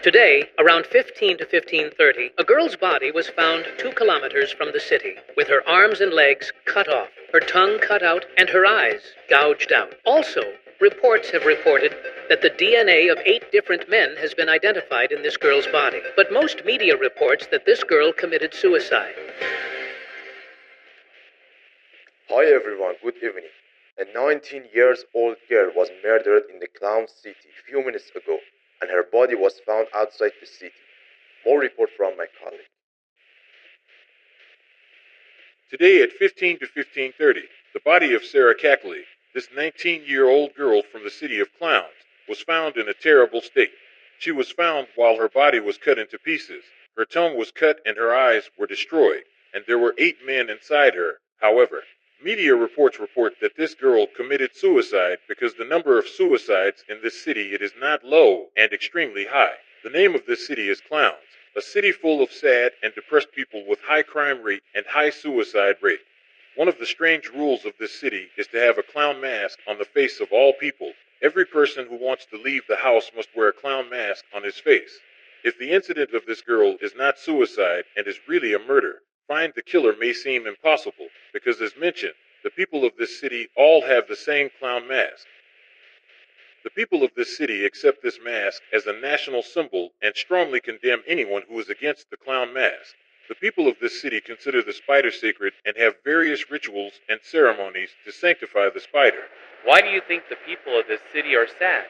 Today, around 15 to 15:30, a girl's body was found 2 kilometers from the city, with her arms and legs cut off, her tongue cut out, and her eyes gouged out. Also, reports have reported that the DNA of 8 different men has been identified in this girl's body, but most media reports that this girl committed suicide. Hi everyone, good evening. A 19-year-old girl was murdered in the Clown City a few minutes ago, and her body was found outside the city. More report from my colleague. Today at 15 to 15:30, the body of Sarah Cackley, this 19-year-old girl from the city of Clowns, was found in a terrible state. She was found while her body was cut into pieces. Her tongue was cut and her eyes were destroyed, and there were 8 men inside her. However, media reports report that this girl committed suicide because the number of suicides in this city it is not low and extremely high. The name of this city is Clowns, a city full of sad and depressed people with high crime rate and high suicide rate. One of the strange rules of this city is to have a clown mask on the face of all people. Every person who wants to leave the house must wear a clown mask on his face. If the incident of this girl is not suicide and is really a murder, find the killer may seem impossible because, as mentioned, the people of this city all have the same clown mask. The people of this city accept this mask as a national symbol and strongly condemn anyone who is against the clown mask. The people of this city consider the spider sacred and have various rituals and ceremonies to sanctify the spider. Why do you think the people of this city are sad?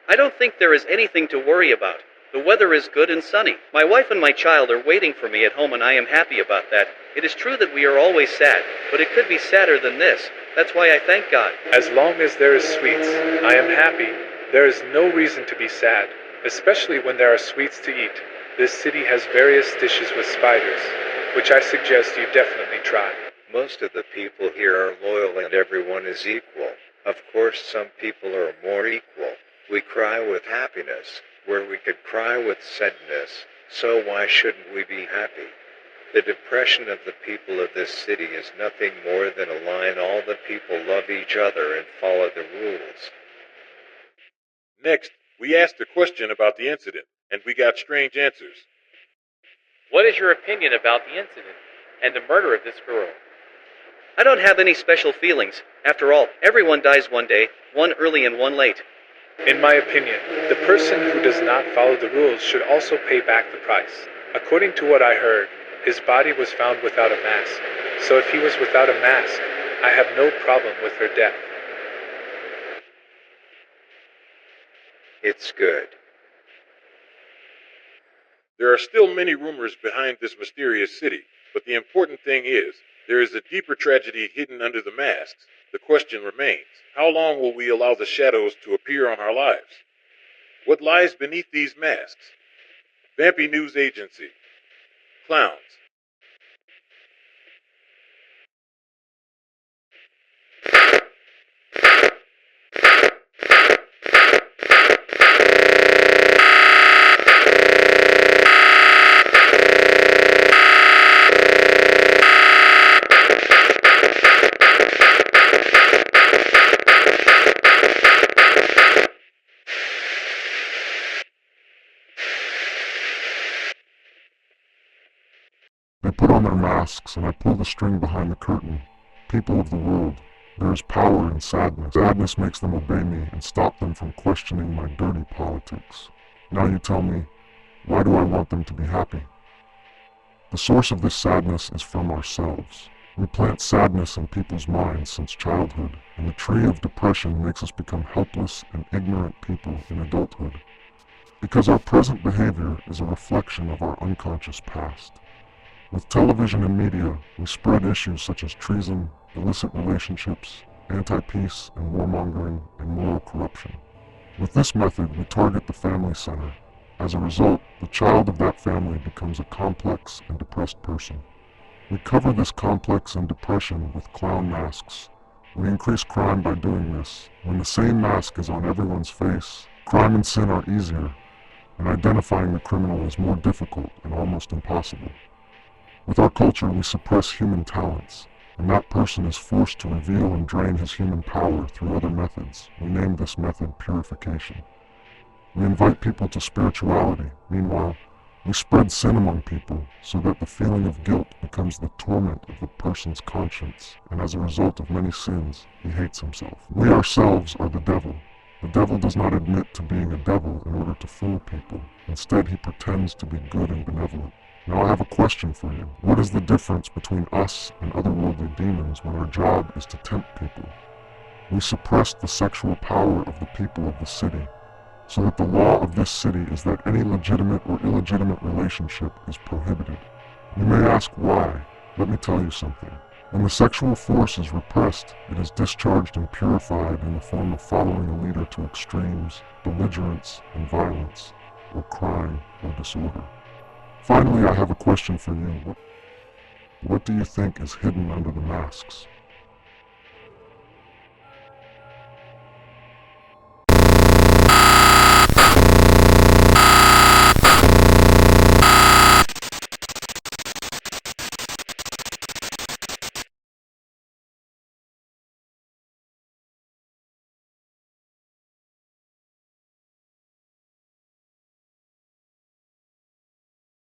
I don't think there is anything to worry about. The weather is good and sunny. My wife and my child are waiting for me at home and I am happy about that. It is true that we are always sad, but it could be sadder than this. That's why I thank God. As long as there is sweets, I am happy. There is no reason to be sad, especially when there are sweets to eat. This city has various dishes with spiders, which I suggest you definitely try. Most of the people here are loyal and everyone is equal. Of course, some people are more equal. We cry with happiness, where we could cry with sadness, so why shouldn't we be happy? The depression of the people of this city is nothing more than a line all the people love each other and follow the rules. Next, we asked a question about the incident, and we got strange answers. What is your opinion about the incident and the murder of this girl? I don't have any special feelings. After all, everyone dies one day, one early and one late. In my opinion, the person who does not follow the rules should also pay back the price. According to what I heard, his body was found without a mask. So if he was without a mask, I have no problem with her death. It's good. There are still many rumors behind this mysterious city, but the important thing is, there is a deeper tragedy hidden under the masks. The question remains, how long will we allow the shadows to appear on our lives? What lies beneath these masks? Vampi News Agency. Clowns. They put on their masks and I pull the string behind the curtain. People of the world, there is power in sadness. Sadness makes them obey me and stop them from questioning my dirty politics. Now you tell me, why do I want them to be happy? The source of this sadness is from ourselves. We plant sadness in people's minds since childhood, and the tree of depression makes us become helpless and ignorant people in adulthood. Because our present behavior is a reflection of our unconscious past. With television and media, we spread issues such as treason, illicit relationships, anti-peace and warmongering, and moral corruption. With this method, we target the family center. As a result, the child of that family becomes a complex and depressed person. We cover this complex and depression with clown masks. We increase crime by doing this. When the same mask is on everyone's face, crime and sin are easier, and identifying the criminal is more difficult and almost impossible. With our culture, we suppress human talents, and that person is forced to reveal and drain his human power through other methods. We name this method purification. We invite people to spirituality. Meanwhile, we spread sin among people so that the feeling of guilt becomes the torment of the person's conscience, and as a result of many sins, he hates himself. We ourselves are the devil. The devil does not admit to being a devil in order to fool people. Instead, he pretends to be good and benevolent. Now I have a question for you. What is the difference between us and otherworldly demons when our job is to tempt people? We suppress the sexual power of the people of the city, so that the law of this city is that any legitimate or illegitimate relationship is prohibited. You may ask why. Let me tell you something. When the sexual force is repressed, it is discharged and purified in the form of following a leader to extremes, belligerence, and violence, or crime or disorder. Finally, I have a question for you. What do you think is hidden under the masks?